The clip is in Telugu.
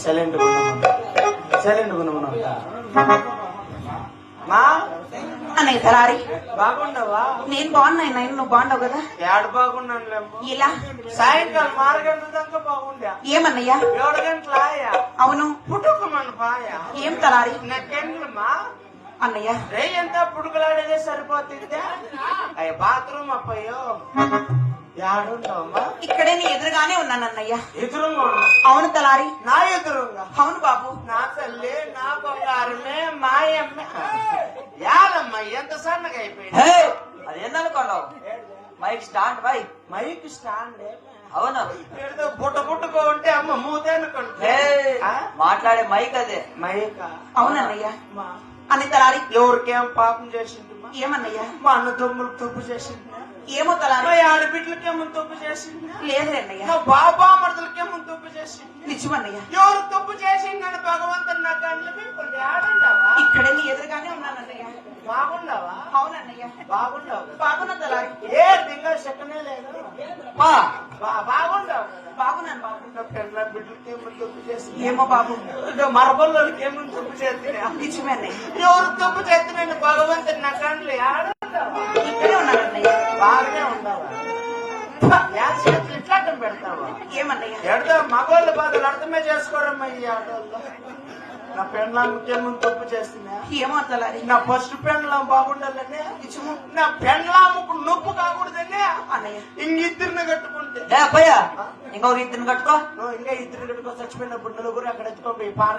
సైలెంట్ తలారి బాగుండవా? నేను బాగున్నా నువ్వు బాగుండవు కదా? ఏడు బాగున్నాను. ఇలా సాయంకాలం 6 గంటల దాకా బాగుండా. ఏమన్నయ్యా? 7 గంటల ఆయా. అవును. పుట్టుకమని పాయా. ఏం తలారి? నాకెందుమా అన్నయ్య రే ఎంత పుడుకులాడేదే సరిపోతుందే. అయ్య బాత్రూమ్ అప్పయ్యో యాడుంటావమ్మా? ఇక్కడే నీ ఎదురుగానే ఉన్నాను అన్నయ్య. ఎదురుగా? అవును తలారి. నా ఎదురుగా? అవును బాబు. నా తల్లి నా బంగారమే మాయమ్మ. యాదమ్మా ఎంత సన్నగా అయిపోయింది. అదేందనుకున్నావు? Mic stand by mic stand. అవును. పుట్టుకో ఉంటే అమ్మ మూతే అనుకుంటే మాట్లాడే మైక్ అదే. మైక్? అవునన్నయ్య. అని తలారి ఎవరికేం పాపం చేసింది? ఏమన్నయ్యా? మా అన్న తమ్ములకు తప్పు చేసింది. ఏమో తలారి. ఆడబిడ్డలకేమో తప్పు చేసింది. లేదు అన్నయ్య. బాబా మరదలకేమో తప్పు చేసింది. నిజమన్నయ్య. ఎవరు తప్పు చేసిందని భగవంతుడు నా కళ్ళు మీకు ఆడుండవా? ఇక్కడే నీ ఎదురుగానే ఉన్నానన్నయ్య. బాగుండవా? అవునన్నయ్య. బాగుండవు. బాగున్నా తలారి. ఏ దింగా చెక్కనే లేదు. బాగుండవు. బాగున్నాను బాబు. పెళ్ళ బిడ్డలకేమో తప్పు చేసింది. ఏమో బాబు. మరబల్లకేమో తప్పు చేస్తుంది. నిజమే అన్నయ్య. ఎవరు తప్పు చేస్తున్నాను భగవంతుడు నా కళ్ళు ఆడుండవా? ఇక్కడే ఉన్నానన్నయ్య. బాగానే ఉండవా? చేతులు ఇట్లా అడ్డం పెడతావా? ఏమన్నయ్య? ఎడతా మగవాళ్ళ బాధలు అర్థమే చేసుకోరమ్మా ఈ ఆటోల్లో. నా పెండ్లాంకేమో తప్పు చేస్తున్నా. ఏమో తలారి. నా ఫస్ట్ పెండ్లాం బాగుండాలనే. నిజము. నా పెండ్లాముకు నొప్పు కాకూడదనే అన్నయ్య. ఇంగిద్దరిని కట్టుకుంటే. అప్పయ్యా ఇంకొక ఇద్దరిని కట్టుకో. ఇంకా ఇద్దరు కట్టుకో. చచ్చిపోయినప్పుడు 4 అక్కడ ఎత్తుకోపోయి పార